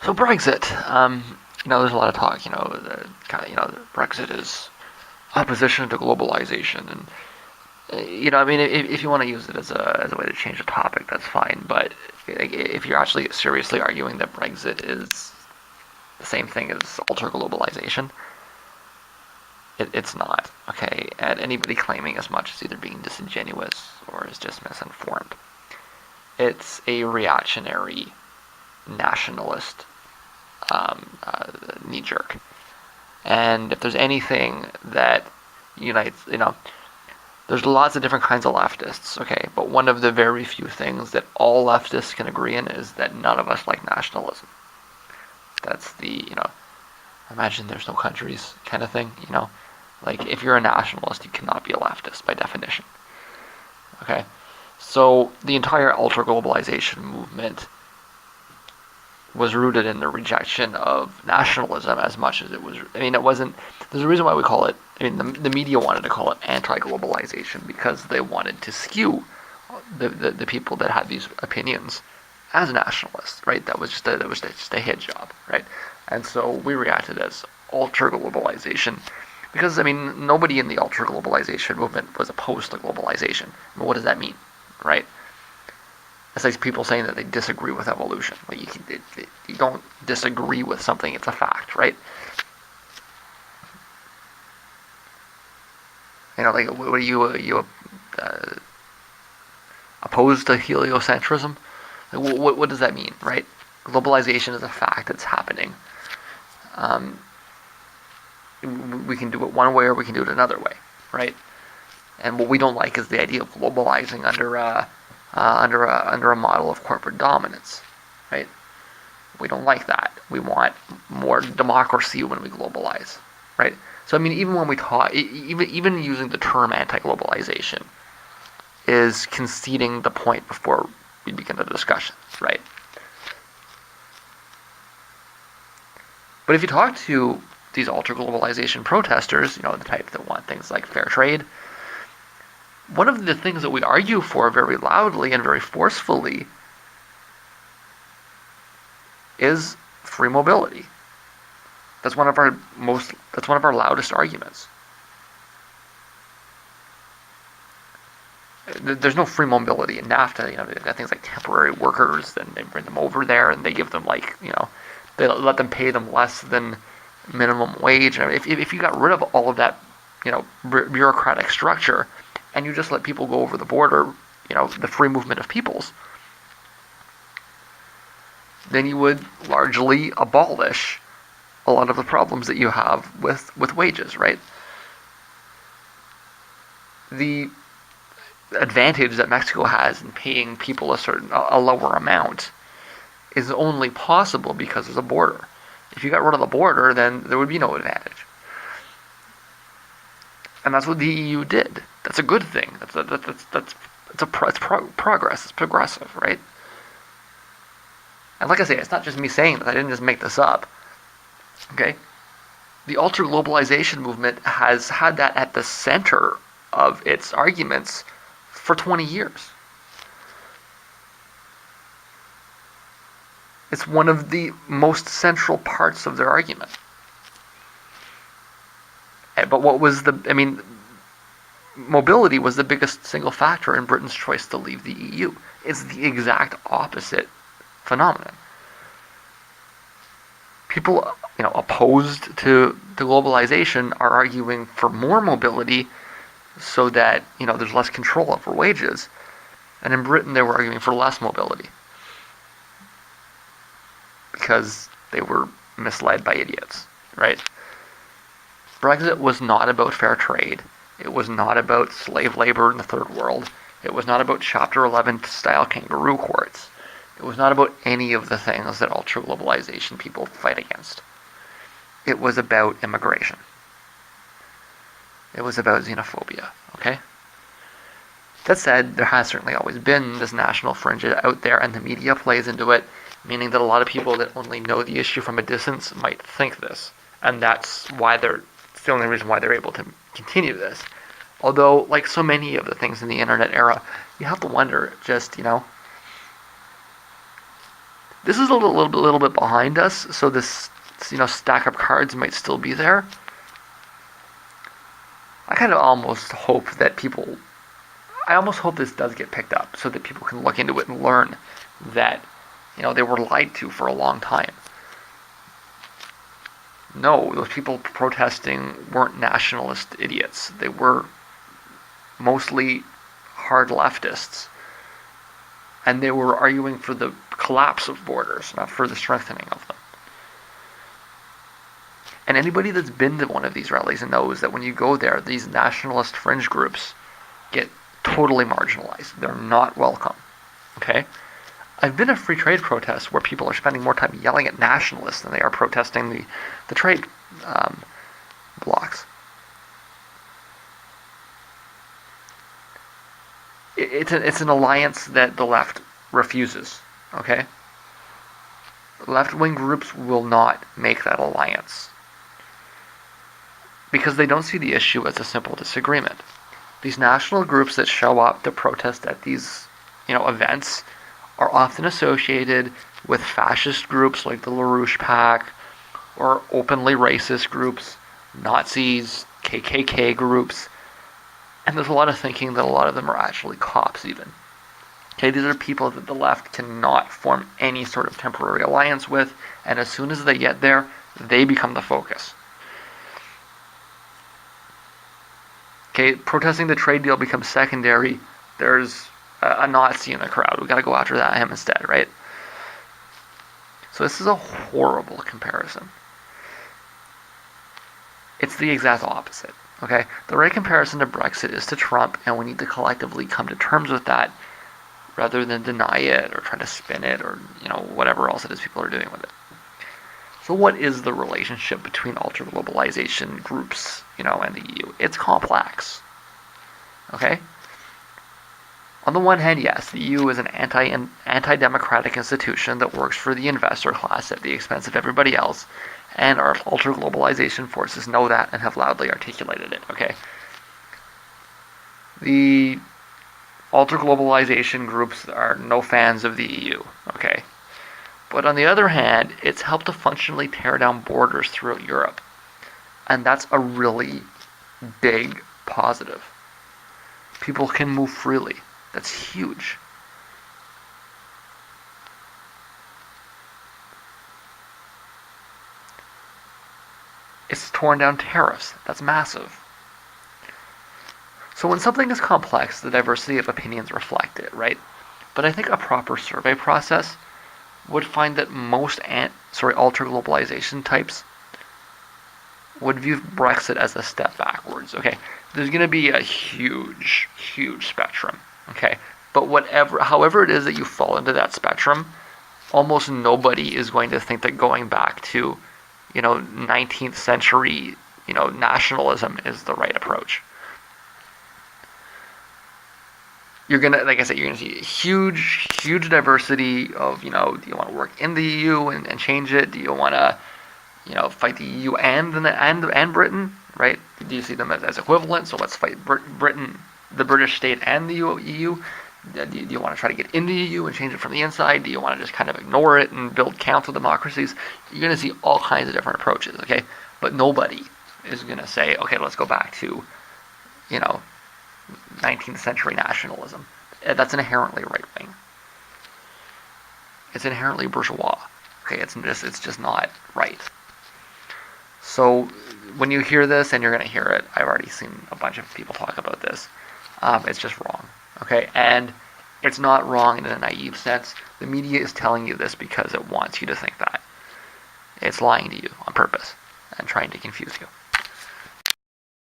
So Brexit, there's a lot of talk. Brexit is opposition to globalization, and if you want to use it as a way to change the topic, that's fine. But if you're actually seriously arguing that Brexit is the same thing as ultra globalization, it's not. Okay, and anybody claiming as much is either being disingenuous or is just misinformed. It's a reactionary nationalist knee jerk. And if there's anything that unites, there's lots of different kinds of leftists, okay? But one of the very few things that all leftists can agree in is that none of us like nationalism. That's imagine there's no countries kind of thing. Like, if you're a nationalist, you cannot be a leftist by definition, okay? So the entire ultra globalization movement was rooted in the rejection of nationalism as much as it was. It wasn't. There's a reason why we call it. The media wanted to call it anti-globalization because they wanted to skew the people that had these opinions as nationalists, right? That was just a hit job, right? And so we reacted as ultra globalization because nobody in the ultra globalization movement was opposed to globalization. What does that mean, right? It's like people saying that they disagree with evolution. Like you don't disagree with something; it's a fact, right? Like what are you opposed to heliocentrism? Like, what does that mean, right? Globalization is a fact; it's happening. Um, we can do it one way or we can do it another way, right? And what we don't like is the idea of globalizing under a model of corporate dominance, right? We don't like that. We want more democracy when we globalize, right? So even when we talk, even using the term anti-globalization is conceding the point before we begin the discussion, right? But if you talk to these ultra-globalization protesters, the type that want things like fair trade, one of the things that we argue for very loudly and very forcefully is free mobility. That's one of our loudest arguments. There's no free mobility in NAFTA. They've got things like temporary workers, and they bring them over there, and they give them they let them pay them less than minimum wage. If you got rid of all of that, bureaucratic structure, and you just let people go over the border, the free movement of peoples, then you would largely abolish a lot of the problems that you have with wages, right? The advantage that Mexico has in paying people a lower amount is only possible because there's a border. If you got rid of the border, then there would be no advantage. And that's what the EU did. That's a good thing. It's progress. It's progressive, right? And like I say, it's not just me saying that. I didn't just make this up. Okay? The ultra globalization movement has had that at the center of its arguments for 20 years. It's one of the most central parts of their argument. But mobility was the biggest single factor in Britain's choice to leave the EU. It's the exact opposite phenomenon. People, opposed to globalization are arguing for more mobility so that, there's less control over wages. And in Britain, they were arguing for less mobility because they were misled by idiots, right? Brexit was not about fair trade. It was not about slave labor in the third world. It was not about Chapter 11 style kangaroo courts. It was not about any of the things that ultra-globalization people fight against. It was about immigration. It was about xenophobia, okay? That said, there has certainly always been this national fringe out there, and the media plays into it, meaning that a lot of people that only know the issue from a distance might think this. And it's the only reason why they're able to continue this. Although, like so many of the things in the internet era, you have to wonder just, This is a little bit behind us, so this stack of cards might still be there. I kind of almost hope that people. I almost hope this does get picked up so that people can look into it and learn that they were lied to for a long time. No, those people protesting weren't nationalist idiots. They were mostly hard leftists. And they were arguing for the collapse of borders, not for the strengthening of them. And anybody that's been to one of these rallies knows that when you go there, these nationalist fringe groups get totally marginalized. They're not welcome. Okay? I've been at free trade protests where people are spending more time yelling at nationalists than they are protesting the trade blocks. It's an alliance that the left refuses. Okay? Left-wing groups will not make that alliance because they don't see the issue as a simple disagreement. These national groups that show up to protest at these events are often associated with fascist groups like the LaRouche PAC, or openly racist groups, Nazis, KKK groups, and there's a lot of thinking that a lot of them are actually cops even. Okay, these are people that the left cannot form any sort of temporary alliance with, and as soon as they get there, they become the focus. Okay, protesting the trade deal becomes secondary. There's a Nazi in the crowd. We got to go after him instead, right? So this is a horrible comparison. It's the exact opposite. Okay, the right comparison to Brexit is to Trump, and we need to collectively come to terms with that, rather than deny it or try to spin it or whatever else it is people are doing with it. So what is the relationship between ultra-globalization groups, and the EU? It's complex. Okay? On the one hand, yes, the EU is an anti-democratic institution that works for the investor class at the expense of everybody else, and our ultra-globalization forces know that and have loudly articulated it, okay? The ultra-globalization groups are no fans of the EU, okay? But on the other hand, it's helped to functionally tear down borders throughout Europe. And that's a really big positive. People can move freely. That's huge. It's torn down tariffs. That's massive. So when something is complex, the diversity of opinions reflect it, right? But I think a proper survey process would find that most ultra-globalization types would view Brexit as a step backwards, okay? There's going to be a huge, huge spectrum, okay? But however it is that you fall into that spectrum, almost nobody is going to think that going back to, 19th century, nationalism is the right approach. You're going to see a huge, huge diversity of, do you want to work in the EU and change it? Do you want to, fight the EU and Britain, right? Do you see them as equivalent? So let's fight Britain, the British state, and the EU. Do you want to try to get into the EU and change it from the inside? Do you want to just kind of ignore it and build council democracies? You're going to see all kinds of different approaches, okay? But nobody is going to say, okay, let's go back to, 19th century nationalism. That's inherently right-wing. It's inherently bourgeois. Okay, it's just not right. So when you hear this, and you're going to hear it, I've already seen a bunch of people talk about this, it's just wrong. Okay, and it's not wrong in a naive sense. The media is telling you this because it wants you to think that. It's lying to you on purpose and trying to confuse you.